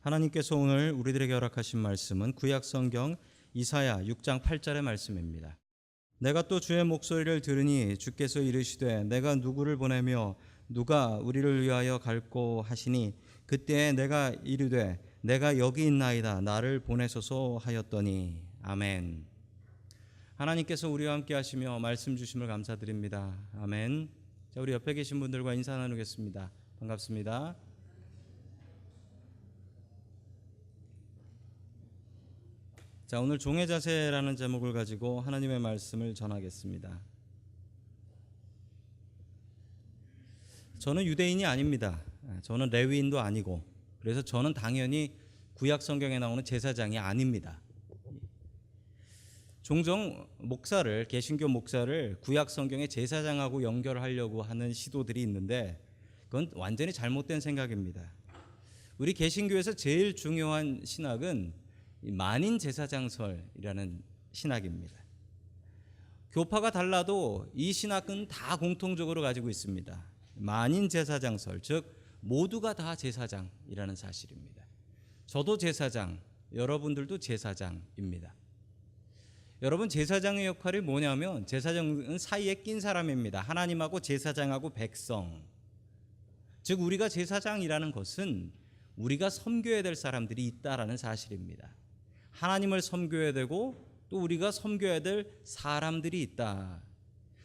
하나님께서 오늘 우리들에게 허락하신 말씀은 구약성경 이사야 6장 8절의 말씀입니다. 내가 또 주의 목소리를 들으니 주께서 이르시되 내가 누구를 보내며 누가 우리를 위하여 갈꼬 하시니 그때에 내가 이르되 내가 여기 있나이다 나를 보내소서 하였더니. 아멘. 하나님께서 우리와 함께 하시며 말씀 주심을 감사드립니다. 아멘. 자, 우리 옆에 계신 분들과 인사 나누겠습니다. 반갑습니다. 자, 오늘 종의 자세라는 제목을 가지고 하나님의 말씀을 전하겠습니다. 저는 유대인이 아닙니다. 저는 레위인도 아니고, 그래서 저는 당연히 구약 성경에 나오는 제사장이 아닙니다. 종종 목사를, 개신교 목사를 구약 성경의 제사장하고 연결하려고 하는 시도들이 있는데 그건 완전히 잘못된 생각입니다. 우리 개신교에서 제일 중요한 신학은 만인 제사장설이라는 신학입니다. 교파가 달라도 이 신학은 다 공통적으로 가지고 있습니다. 만인 제사장설, 즉 모두가 다 제사장이라는 사실입니다. 저도 제사장, 여러분들도 제사장입니다. 여러분, 제사장의 역할이 뭐냐면 제사장은 사이에 낀 사람입니다. 하나님하고 제사장하고 백성, 즉 우리가 제사장이라는 것은 우리가 섬겨야 될 사람들이 있다라는 사실입니다. 하나님을 섬겨야 되고 또 우리가 섬겨야 될 사람들이 있다.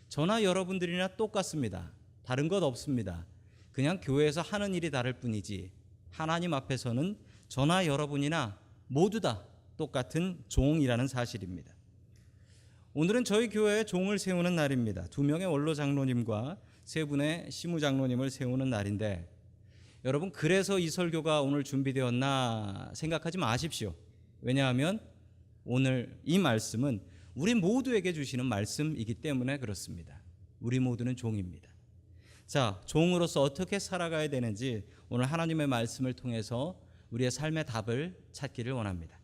저나 여러분들이나 똑같습니다. 다른 것 없습니다. 그냥 교회에서 하는 일이 다를 뿐이지 하나님 앞에서는 저나 여러분이나 모두 다 똑같은 종이라는 사실입니다. 오늘은 저희 교회에 종을 세우는 날입니다. 2명의 원로 장로님과 3분의 시무 장로님을 세우는 날인데, 여러분, 그래서 이 설교가 오늘 준비되었나 생각하지 마십시오. 왜냐하면 오늘 이 말씀은 우리 모두에게 주시는 말씀이기 때문에 그렇습니다. 우리 모두는 종입니다. 자, 종으로서 어떻게 살아가야 되는지 오늘 하나님의 말씀을 통해서 우리의 삶의 답을 찾기를 원합니다.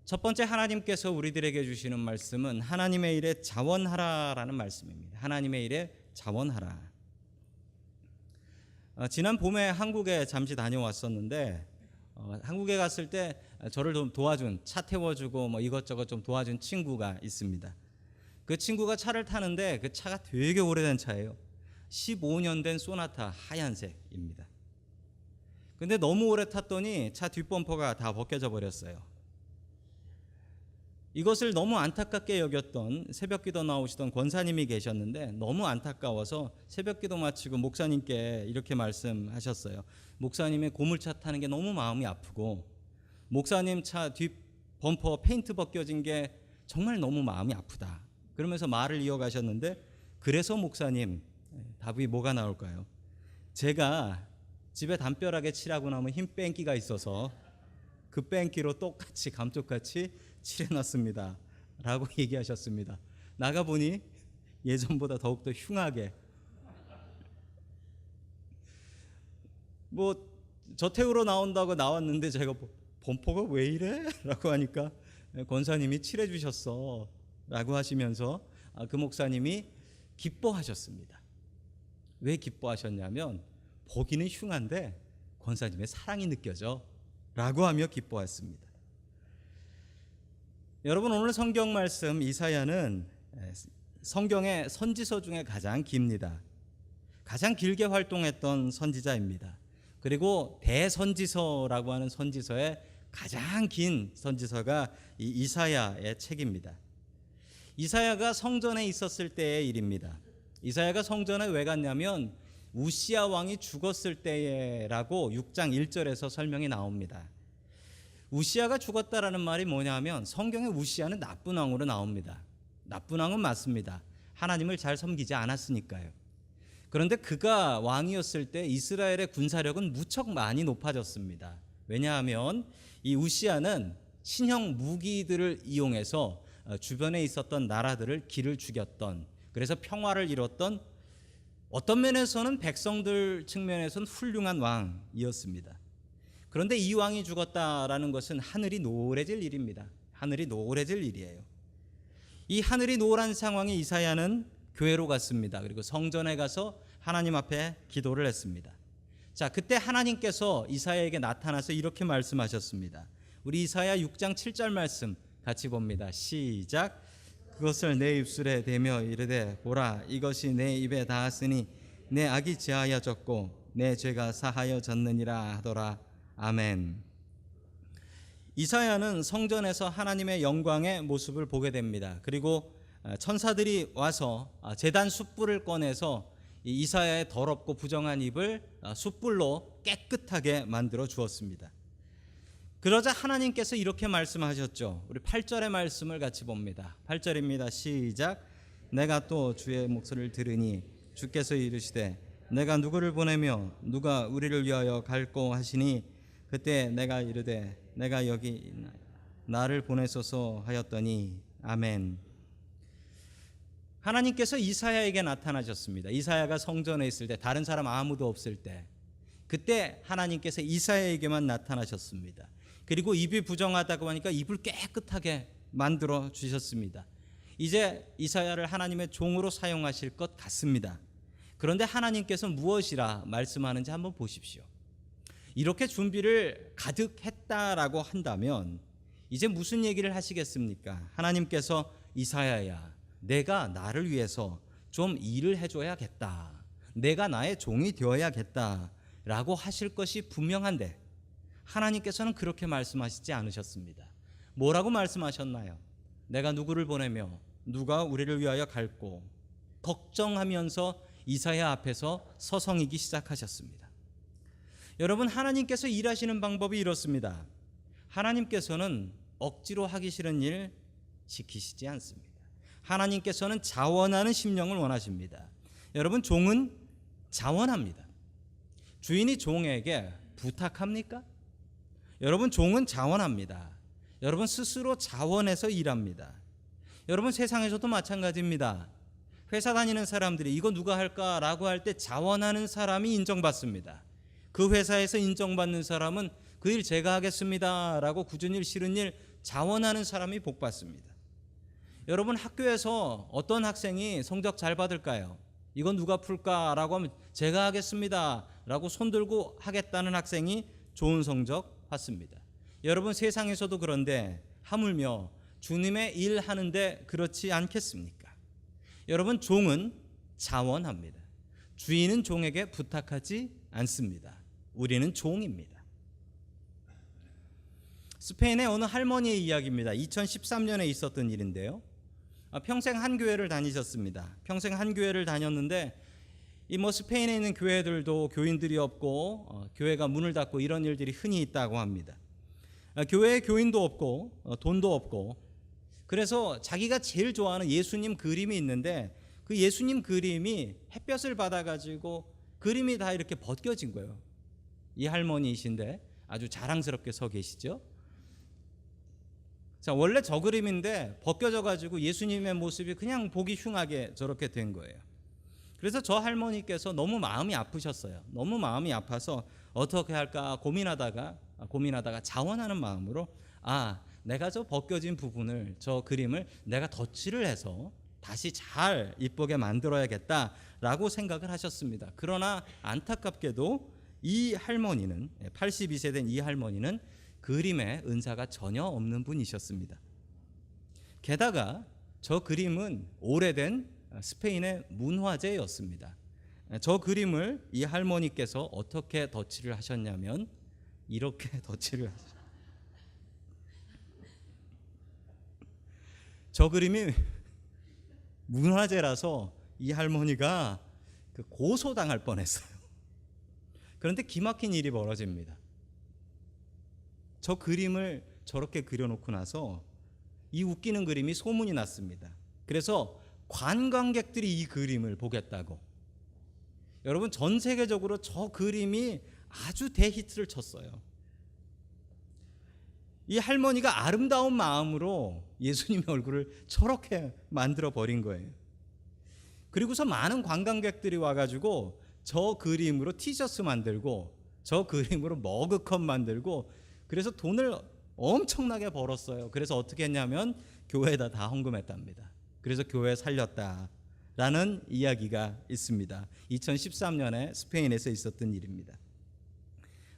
첫 번째, 하나님께서 우리들에게 주시는 말씀은 하나님의 일에 자원하라라는 말씀입니다. 하나님의 일에 자원하라. 지난 봄에 한국에 잠시 다녀왔었는데 한국에 갔을 때 저를 좀 도와준, 차 태워주고 뭐 이것저것 좀 도와준 친구가 있습니다. 그 친구가 차를 타는데 그 차가 되게 오래된 차예요. 15년 된 소나타 하얀색입니다. 근데 너무 오래 탔더니 차 뒷범퍼가 다 벗겨져 버렸어요. 이것을 너무 안타깝게 여겼던 새벽기도 나오시던 권사님이 계셨는데 너무 안타까워서 새벽기도 마치고 목사님께 이렇게 말씀하셨어요. 목사님의 고물차 타는 게 너무 마음이 아프고 목사님 차 뒷 범퍼 페인트 벗겨진 게 정말 너무 마음이 아프다. 그러면서 말을 이어가셨는데, 그래서 목사님, 답이 뭐가 나올까요? 제가 집에 담벼락에 칠하고 나면 흰 뺑기가 있어서 그 뺑기로 똑같이 감쪽같이 칠해놨습니다 라고 얘기하셨습니다. 나가보니 예전보다 더욱더 흉하게, 뭐 저 태우러 나온다고 나왔는데 제가 범퍼가 왜 이래? 라고 하니까 권사님이 칠해 주셨어 라고 하시면서 그 목사님이 기뻐하셨습니다. 왜 기뻐하셨냐면 보기는 흉한데 권사님의 사랑이 느껴져 라고 하며 기뻐했습니다. 여러분, 오늘 성경 말씀 이사야는 성경의 선지서 중에 가장 깁니다. 가장 길게 활동했던 선지자입니다. 그리고 대선지서라고 하는 선지서의 가장 긴 선지서가 이 이사야의 책입니다. 이사야가 성전에 있었을 때의 일입니다. 이사야가 성전에 왜 갔냐면 우시야 왕이 죽었을 때라고 6장 1절에서 설명이 나옵니다. 우시야가 죽었다라는 말이 뭐냐면 성경에 우시야는 나쁜 왕으로 나옵니다. 나쁜 왕은 맞습니다. 하나님을 잘 섬기지 않았으니까요. 그런데 그가 왕이었을 때 이스라엘의 군사력은 무척 많이 높아졌습니다. 왜냐하면 이 우시야는 신형 무기들을 이용해서 주변에 있었던 나라들을 기를 죽였던, 그래서 평화를 이뤘던, 어떤 면에서는 백성들 측면에서는 훌륭한 왕이었습니다. 그런데 이 왕이 죽었다라는 것은 하늘이 노래질 일입니다. 하늘이 노래질 일이에요. 이 하늘이 노란 상황에 이사야는 교회로 갔습니다. 그리고 성전에 가서 하나님 앞에 기도를 했습니다. 자, 그때 하나님께서 이사야에게 나타나서 이렇게 말씀하셨습니다. 우리 이사야 6장 7절 말씀 같이 봅니다. 시작. 그것을 내 입술에 대며 이르되 보라 이것이 내 입에 닿았으니 내 악이 지하여졌고 내 죄가 사하여졌느니라 하더라. 아멘. 이사야는 성전에서 하나님의 영광의 모습을 보게 됩니다. 그리고 천사들이 와서 제단 숯불을 꺼내서 이사야의 더럽고 부정한 입을 숯불로 깨끗하게 만들어 주었습니다. 그러자 하나님께서 이렇게 말씀하셨죠. 우리 8절의 말씀을 같이 봅니다. 8절입니다. 시작. 내가 또 주의 목소리를 들으니 주께서 이르시되 내가 누구를 보내며 누가 우리를 위하여 갈꼬 하시니 그때 내가 이르되 내가 여기 있나이다. 나를 보내소서 하였더니 아멘. 하나님께서 이사야에게 나타나셨습니다. 이사야가 성전에 있을 때 다른 사람 아무도 없을 때 그때 하나님께서 이사야에게만 나타나셨습니다. 그리고 입이 부정하다고 하니까 입을 깨끗하게 만들어 주셨습니다. 이제 이사야를 하나님의 종으로 사용하실 것 같습니다. 그런데 하나님께서 무엇이라 말씀하는지 한번 보십시오. 이렇게 준비를 가득 했다라고 한다면 이제 무슨 얘기를 하시겠습니까? 하나님께서 이사야야 내가 나를 위해서 좀 일을 해줘야겠다. 내가 나의 종이 되어야겠다 라고 하실 것이 분명한데 하나님께서는 그렇게 말씀하시지 않으셨습니다. 뭐라고 말씀하셨나요? 내가 누구를 보내며 누가 우리를 위하여 갈꼬 걱정하면서 이사야 앞에서 서성이기 시작하셨습니다. 여러분, 하나님께서 일하시는 방법이 이렇습니다. 하나님께서는 억지로 하기 싫은 일 시키시지 않습니다. 하나님께서는 자원하는 심령을 원하십니다. 여러분, 종은 자원합니다. 주인이 종에게 부탁합니까? 여러분, 종은 자원합니다. 여러분, 스스로 자원해서 일합니다. 여러분, 세상에서도 마찬가지입니다. 회사 다니는 사람들이 이거 누가 할까라고 할 때 자원하는 사람이 인정받습니다. 그 회사에서 인정받는 사람은 그 일 제가 하겠습니다라고 굳은 일 싫은 일 자원하는 사람이 복받습니다. 여러분, 학교에서 어떤 학생이 성적 잘 받을까요? 이건 누가 풀까라고 하면 제가 하겠습니다라고 손들고 하겠다는 학생이 좋은 성적 받습니다. 여러분, 세상에서도 그런데 하물며 주님의 일 하는데 그렇지 않겠습니까? 여러분, 종은 자원합니다. 주인은 종에게 부탁하지 않습니다. 우리는 종입니다. 스페인의 어느 할머니의 이야기입니다. 2013년에 있었던 일인데요. 평생 한 교회를 다니셨습니다. 평생 한 교회를 다녔는데 스페인에 있는 교회들도 교인들이 없고 교회가 문을 닫고 이런 일들이 흔히 있다고 합니다. 교회에 교인도 없고 돈도 없고 그래서 자기가 제일 좋아하는 예수님 그림이 있는데 그 예수님 그림이 햇볕을 받아가지고 그림이 다 이렇게 벗겨진 거예요. 이 할머니이신데 아주 자랑스럽게 서 계시죠. 자, 원래 저 그림인데 벗겨져 가지고 예수님의 모습이 그냥 보기 흉하게 저렇게 된 거예요. 그래서 저 할머니께서 너무 마음이 아프셨어요. 너무 마음이 아파서 어떻게 할까 고민하다가 자원하는 마음으로 내가 저 벗겨진 부분을 저 그림을 내가 덧칠을 해서 다시 잘 이쁘게 만들어야겠다라고 생각을 하셨습니다. 그러나 안타깝게도 이 할머니는 82세 된 이 할머니는 그림에 은사가 전혀 없는 분이셨습니다. 게다가 저 그림은 오래된 스페인의 문화재였습니다. 저 그림을 이 할머니께서 어떻게 덧칠을 하셨냐면 이렇게 덧칠을 하셨어요. 저 그림이 문화재라서 이 할머니가 고소당할 뻔했어요. 그런데 기막힌 일이 벌어집니다. 저 그림을 저렇게 그려놓고 나서 이 웃기는 그림이 소문이 났습니다. 그래서 관광객들이 이 그림을 보겠다고 여러분 전 세계적으로 저 그림이 아주 대히트를 쳤어요. 이 할머니가 아름다운 마음으로 예수님의 얼굴을 저렇게 만들어 버린 거예요. 그리고서 많은 관광객들이 와가지고 저 그림으로 티셔츠 만들고 저 그림으로 머그컵 만들고 그래서 돈을 엄청나게 벌었어요. 그래서 어떻게 했냐면 교회에다 다 헌금했답니다. 그래서 교회 살렸다라는 이야기가 있습니다. 2013년에 스페인에서 있었던 일입니다.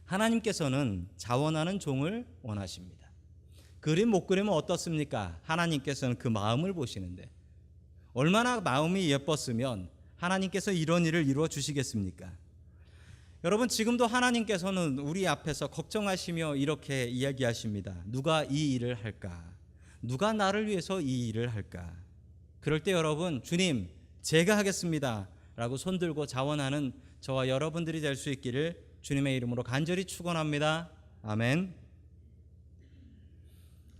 하나님께서는 자원하는 종을 원하십니다. 그림 못 그리면 어떻습니까? 하나님께서는 그 마음을 보시는데 얼마나 마음이 예뻤으면 하나님께서 이런 일을 이루어 주시겠습니까? 여러분, 지금도 하나님께서는 우리 앞에서 걱정하시며 이렇게 이야기하십니다. 누가 이 일을 할까? 누가 나를 위해서 이 일을 할까? 그럴 때 여러분, 주님 제가 하겠습니다 라고 손들고 자원하는 저와 여러분들이 될 수 있기를 주님의 이름으로 간절히 축원합니다. 아멘.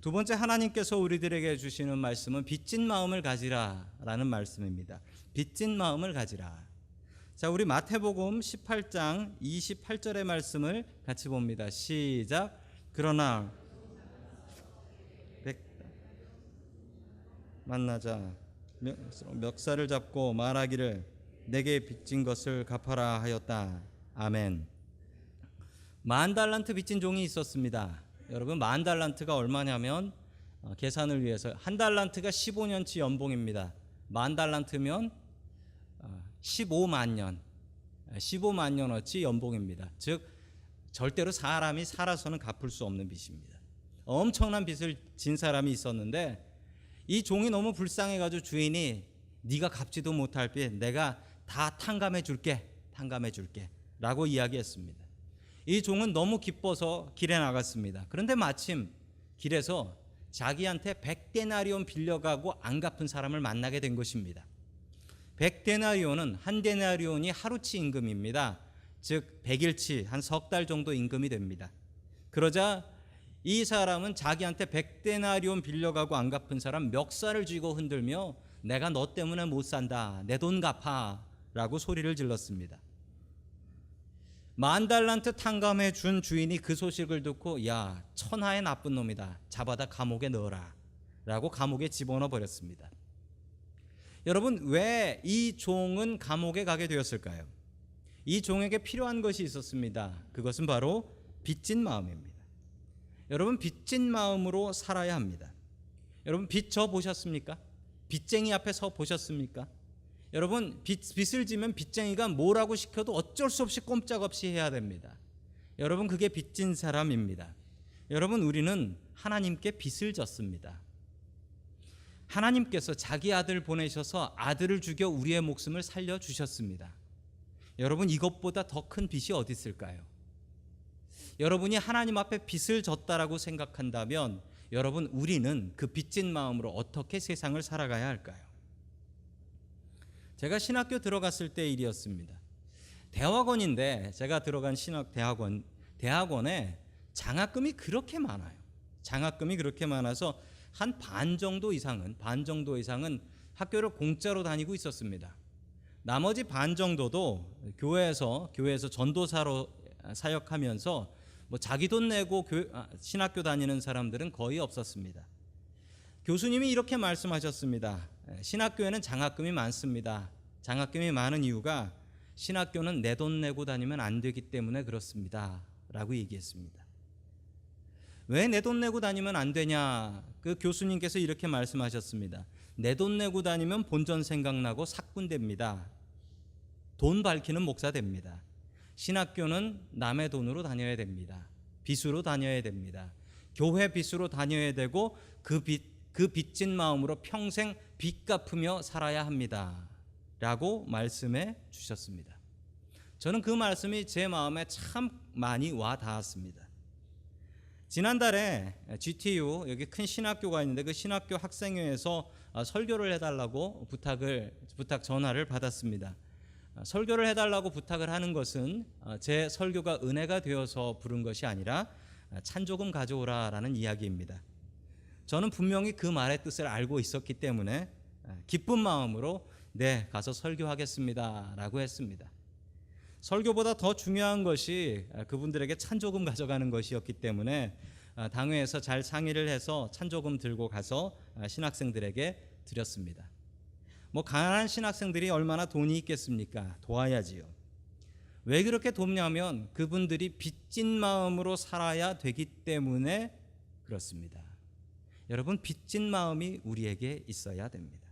두 번째, 하나님께서 우리들에게 주시는 말씀은 빚진 마음을 가지라 라는 말씀입니다. 빚진 마음을 가지라. 자, 우리 마태복음 18장 28절의 말씀을 같이 봅니다. 시작. 그러나 만나자 멱살을 잡고 말하기를 내게 빚진 것을 갚아라 하였다. 아멘. 10,000달란트 빚진 종이 있었습니다. 여러분, 10,000달란트가 얼마냐면 계산을 위해서 1달란트가 15년치 연봉입니다. 10,000달란트면 15만 년, 15만 년어치 연봉입니다. 즉 절대로 사람이 살아서는 갚을 수 없는 빚입니다. 엄청난 빚을 진 사람이 있었는데 이 종이 너무 불쌍해가지고 주인이 네가 갚지도 못할 빚 내가 다 탕감해 줄게 라고 이야기했습니다. 이 종은 너무 기뻐서 길에 나갔습니다. 그런데 마침 길에서 자기한테 100데나리온 빌려가고 안 갚은 사람을 만나게 된 것입니다. 100데나리온은 한 데나리온이 하루치 임금입니다. 즉 100일치 한 석 달 정도 임금이 됩니다. 그러자 이 사람은 자기한테 100데나리온 빌려가고 안 갚은 사람 멱살을 쥐고 흔들며 내가 너 때문에 못 산다, 내 돈 갚아 라고 소리를 질렀습니다. 10,000달란트 탕감해 준 주인이 그 소식을 듣고 야, 천하의 나쁜 놈이다, 잡아다 감옥에 넣어라 라고 감옥에 집어넣어 버렸습니다. 여러분, 왜 이 종은 감옥에 가게 되었을까요? 이 종에게 필요한 것이 있었습니다. 그것은 바로 빚진 마음입니다. 여러분, 빚진 마음으로 살아야 합니다. 여러분, 빚 져 보셨습니까? 빚쟁이 앞에 서 보셨습니까? 여러분, 빚을 지면 빚쟁이가 뭐라고 시켜도 어쩔 수 없이 꼼짝없이 해야 됩니다. 여러분, 그게 빚진 사람입니다. 여러분, 우리는 하나님께 빚을 졌습니다. 하나님께서 자기 아들 보내셔서 아들을 죽여 우리의 목숨을 살려주셨습니다. 여러분, 이것보다 더 큰 빚이 어디 있을까요? 여러분이 하나님 앞에 빚을 졌다라고 생각한다면 여러분, 우리는 그 빚진 마음으로 어떻게 세상을 살아가야 할까요? 제가 신학교 들어갔을 때 일이었습니다. 대학원인데 제가 들어간 대학원에 장학금이 그렇게 많아요. 장학금이 그렇게 많아서 한 반 정도 이상은 학교를 공짜로 다니고 있었습니다. 나머지 반 정도도 교회에서 전도사로 사역하면서 뭐 자기 돈 내고 신학교 다니는 사람들은 거의 없었습니다. 교수님이 이렇게 말씀하셨습니다. 신학교에는 장학금이 많습니다. 장학금이 많은 이유가 신학교는 내 돈 내고 다니면 안 되기 때문에 그렇습니다 라고 얘기했습니다. 왜 내 돈 내고 다니면 안 되냐? 그 교수님께서 이렇게 말씀하셨습니다. 내 돈 내고 다니면 본전 생각나고 사꾼 됩니다. 돈 밝히는 목사 됩니다. 신학교는 남의 돈으로 다녀야 됩니다. 빚으로 다녀야 됩니다. 교회 빚으로 다녀야 되고 그 빚진 마음으로 평생 빚 갚으며 살아야 합니다 라고 말씀해 주셨습니다. 저는 그 말씀이 제 마음에 참 많이 와 닿았습니다. 지난달에 GTU 여기 큰 신학교가 있는데 그 신학교 학생회에서 설교를 해달라고 부탁 전화를 받았습니다. 설교를 해달라고 부탁을 하는 것은 제 설교가 은혜가 되어서 부른 것이 아니라 찬조금 가져오라라는 이야기입니다. 저는 분명히 그 말의 뜻을 알고 있었기 때문에 기쁜 마음으로 네, 가서 설교하겠습니다 라고 했습니다. 설교보다 더 중요한 것이 그분들에게 찬조금 가져가는 것이었기 때문에 당회에서 잘 상의를 해서 찬조금 들고 가서 신학생들에게 드렸습니다. 뭐 가난한 신학생들이 얼마나 돈이 있겠습니까? 도와야지요. 왜 그렇게 돕냐면 그분들이 빚진 마음으로 살아야 되기 때문에 그렇습니다. 여러분, 빚진 마음이 우리에게 있어야 됩니다.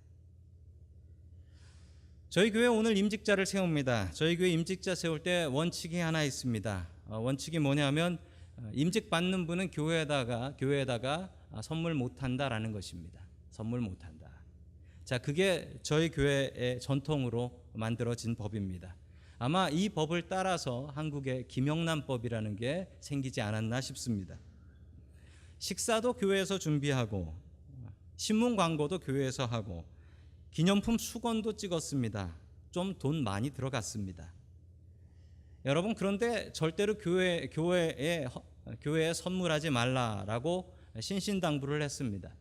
저희 교회 오늘 임직자를 세웁니다. 저희 교회 임직자 세울 때 원칙이 하나 있습니다. 원칙이 뭐냐면 임직 받는 분은 교회에다가 선물 못 한다라는 것입니다. 선물 못 한다. 자, 그게 저희 교회의 전통으로 만들어진 법입니다. 아마 이 법을 따라서 한국에 김영란법이라는 게 생기지 않았나 싶습니다. 식사도 교회에서 준비하고 신문 광고도 교회에서 하고 기념품 수건도 찍었습니다. 좀 돈 많이 들어갔습니다. 여러분, 그런데 절대로 교회에 선물하지 말라라고 신신당부를 했습니다.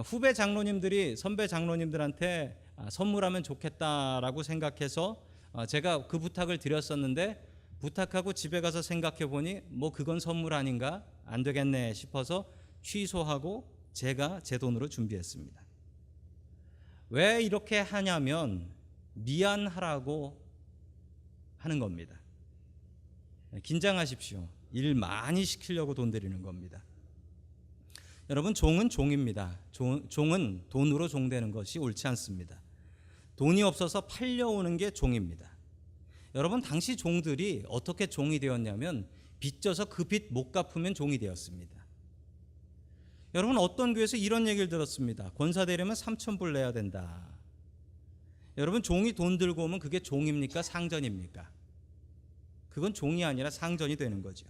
후배 장로님들이 선배 장로님들한테 선물하면 좋겠다라고 생각해서 제가 그 부탁을 드렸었는데, 부탁하고 집에 가서 생각해 보니 뭐 그건 선물 아닌가, 안 되겠네 싶어서 취소하고 제가 제 돈으로 준비했습니다. 왜 이렇게 하냐면 미안하라고 하는 겁니다. 긴장하십시오. 일 많이 시키려고 돈 드리는 겁니다. 여러분, 종은 종입니다. 종은 돈으로 종되는 것이 옳지 않습니다. 돈이 없어서 팔려오는 게 종입니다. 여러분, 당시 종들이 어떻게 종이 되었냐면 빚져서 그 빚 못 갚으면 종이 되었습니다. 여러분, 어떤 교회에서 이런 얘기를 들었습니다. 권사 되려면 3,000불 내야 된다. 여러분, 종이 돈 들고 오면 그게 종입니까? 상전입니까? 그건 종이 아니라 상전이 되는 거죠.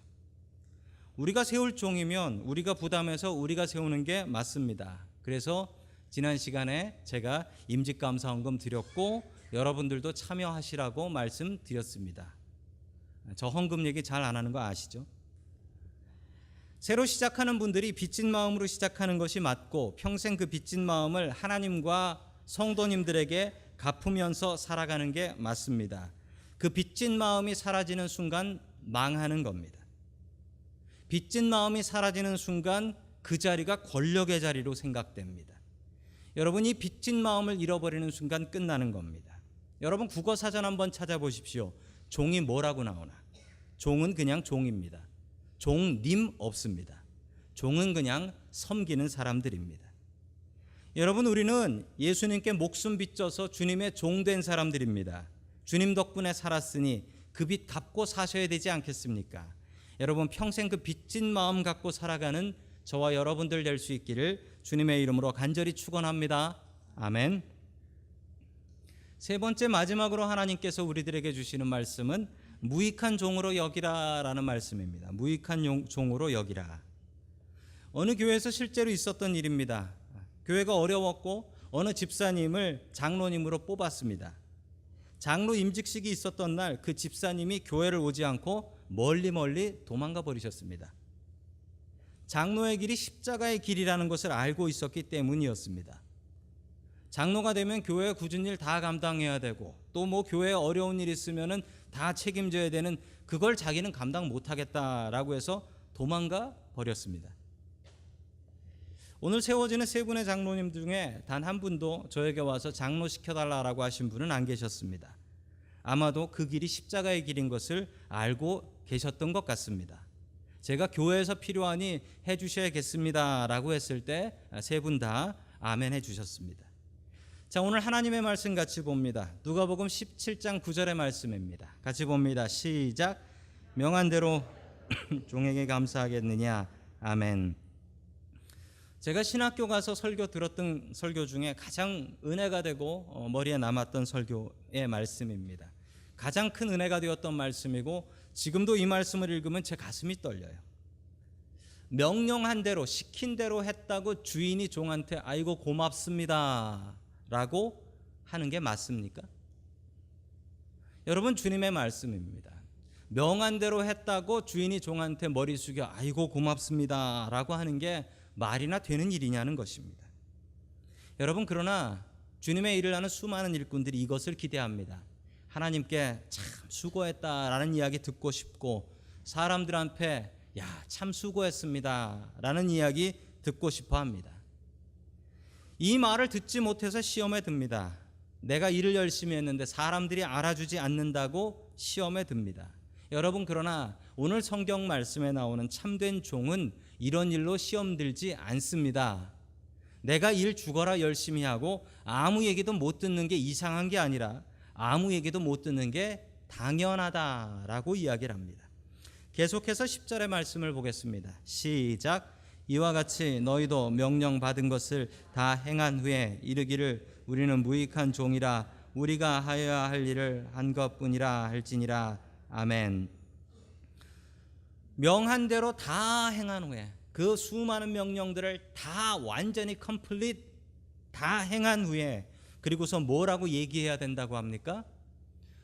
우리가 세울 종이면 우리가 부담해서 우리가 세우는 게 맞습니다. 그래서 지난 시간에 제가 임직감사헌금 드렸고 여러분들도 참여하시라고 말씀드렸습니다. 저 헌금 얘기 잘 안 하는 거 아시죠? 새로 시작하는 분들이 빚진 마음으로 시작하는 것이 맞고 평생 그 빚진 마음을 하나님과 성도님들에게 갚으면서 살아가는 게 맞습니다. 그 빚진 마음이 사라지는 순간 망하는 겁니다. 빚진 마음이 사라지는 순간 그 자리가 권력의 자리로 생각됩니다. 여러분, 이 빚진 마음을 잃어버리는 순간 끝나는 겁니다. 여러분, 국어사전 한번 찾아보십시오. 종이 뭐라고 나오나? 종은 그냥 종입니다. 종님 없습니다. 종은 그냥 섬기는 사람들입니다. 여러분, 우리는 예수님께 목숨 빚져서 주님의 종된 사람들입니다. 주님 덕분에 살았으니 그 빚 갚고 사셔야 되지 않겠습니까? 여러분, 평생 그 빚진 마음 갖고 살아가는 저와 여러분들 될 수 있기를 주님의 이름으로 간절히 축원합니다. 아멘. 세 번째, 마지막으로 하나님께서 우리들에게 주시는 말씀은 무익한 종으로 여기라라는 말씀입니다. 무익한 종으로 여기라. 어느 교회에서 실제로 있었던 일입니다. 교회가 어려웠고 어느 집사님을 장로님으로 뽑았습니다. 장로 임직식이 있었던 날 그 집사님이 교회를 오지 않고 멀리 도망가 버리셨습니다. 장로의 길이 십자가의 길이라는 것을 알고 있었기 때문이었습니다. 장로가 되면 교회 굳은 일 다 감당해야 되고 또 뭐 교회에 어려운 일 있으면은 다 책임져야 되는, 그걸 자기는 감당 못하겠다라고 해서 도망가 버렸습니다. 오늘 세워지는 세 분의 장로님 중에 단 한 분도 저에게 와서 장로 시켜달라고 하신 분은 안 계셨습니다. 아마도 그 길이 십자가의 길인 것을 알고 계셨던 것 같습니다. 제가 교회에서 필요하니 해주셔야겠습니다라고 했을 때 세 분 다 아멘 해주셨습니다. 자, 오늘 하나님의 말씀 같이 봅니다. 누가복음 17장 9절의 말씀입니다. 같이 봅니다. 시작. 명한 대로 종에게 감사하겠느냐. 아멘. 제가 신학교 가서 설교 들었던 설교 중에 가장 은혜가 되고 머리에 남았던 설교의 말씀입니다. 가장 큰 은혜가 되었던 말씀이고 지금도 이 말씀을 읽으면 제 가슴이 떨려요. 명령한 대로, 시킨 대로 했다고 주인이 종한테 아이고 고맙습니다 라고 하는 게 맞습니까? 여러분, 주님의 말씀입니다. 명한 대로 했다고 주인이 종한테 머리 숙여 아이고 고맙습니다 라고 하는 게 말이나 되는 일이냐는 것입니다. 여러분, 그러나 주님의 일을 하는 수많은 일꾼들이 이것을 기대합니다. 하나님께 참 수고했다라는 이야기 듣고 싶고 사람들 앞에 야, 참 수고했습니다 라는 이야기 듣고 싶어 합니다. 이 말을 듣지 못해서 시험에 듭니다. 내가 일을 열심히 했는데 사람들이 알아주지 않는다고 시험에 듭니다. 여러분, 그러나 오늘 성경 말씀에 나오는 참된 종은 이런 일로 시험 들지 않습니다. 내가 일 죽어라 열심히 하고 아무 얘기도 못 듣는 게 이상한 게 아니라 아무 얘기도 못 듣는 게 당연하다라고 이야기를 합니다. 계속해서 10절의 말씀을 보겠습니다. 시작. 이와 같이 너희도 명령 받은 것을 다 행한 후에 이르기를 우리는 무익한 종이라 우리가 하여야 할 일을 한 것뿐이라 할지니라. 아멘. 명한 대로 다 행한 후에, 그 수많은 명령들을 다 완전히 컴플릿 다 행한 후에, 그리고서 뭐라고 얘기해야 된다고 합니까?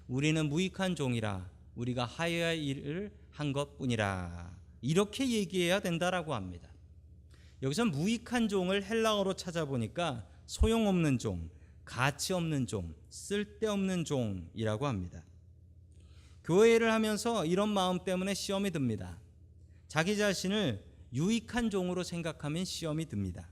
우리는 무익한 종이라 우리가 하여야 할 일을 한 것뿐이라, 이렇게 얘기해야 된다라고 합니다. 여기서 무익한 종을 헬라어로 찾아보니까 소용없는 종, 가치 없는 종, 쓸데없는 종이라고 합니다. 교회 일을 하면서 이런 마음 때문에 시험이 듭니다. 자기 자신을 유익한 종으로 생각하면 시험이 듭니다.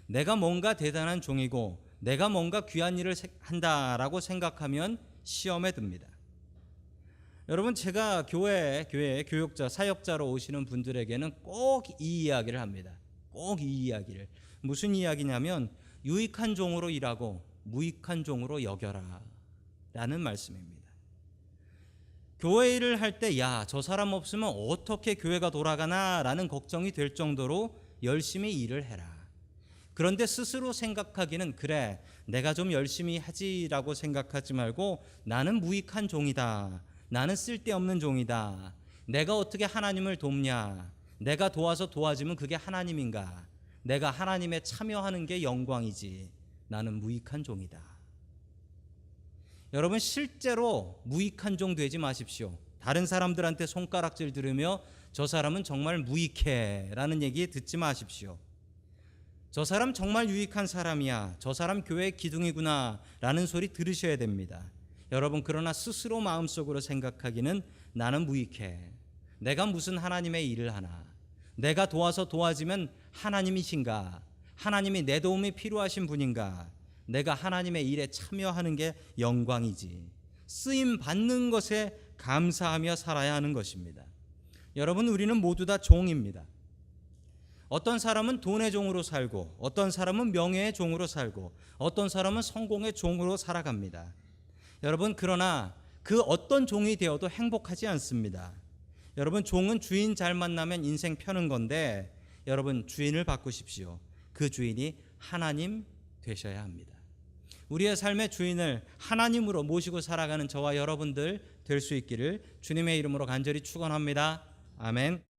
내가 뭔가 대단한 종이고 내가 뭔가 귀한 일을 한다라고 생각하면 시험에 듭니다. 여러분, 제가 교회에 교육자, 사역자로 오시는 분들에게는 꼭 이 이야기를 합니다. 꼭 이 이야기를. 무슨 이야기냐면 유익한 종으로 일하고 무익한 종으로 여겨라 라는 말씀입니다. 교회 일을 할 때 야, 저 사람 없으면 어떻게 교회가 돌아가나 라는 걱정이 될 정도로 열심히 일을 해라. 그런데 스스로 생각하기는 그래, 내가 좀 열심히 하지라고 생각하지 말고 나는 무익한 종이다, 나는 쓸데없는 종이다, 내가 어떻게 하나님을 돕냐, 내가 도와서 도와주면 그게 하나님인가, 내가 하나님에 참여하는 게 영광이지, 나는 무익한 종이다. 여러분, 실제로 무익한 종 되지 마십시오. 다른 사람들한테 손가락질 들으며 저 사람은 정말 무익해 라는 얘기 듣지 마십시오. 저 사람 정말 유익한 사람이야, 저 사람 교회의 기둥이구나 라는 소리 들으셔야 됩니다. 여러분, 그러나 스스로 마음속으로 생각하기는 나는 무익해, 내가 무슨 하나님의 일을 하나, 내가 도와서 도와주면 하나님이신가, 하나님이 내 도움이 필요하신 분인가, 내가 하나님의 일에 참여하는 게 영광이지, 쓰임 받는 것에 감사하며 살아야 하는 것입니다. 여러분, 우리는 모두 다 종입니다. 어떤 사람은 돈의 종으로 살고, 어떤 사람은 명예의 종으로 살고, 어떤 사람은 성공의 종으로 살아갑니다. 여러분, 그러나 그 어떤 종이 되어도 행복하지 않습니다. 여러분, 종은 주인 잘 만나면 인생 펴는 건데, 여러분, 주인을 바꾸십시오. 그 주인이 하나님 되셔야 합니다. 우리의 삶의 주인을 하나님으로 모시고 살아가는 저와 여러분들 될 수 있기를 주님의 이름으로 간절히 축원합니다. 아멘.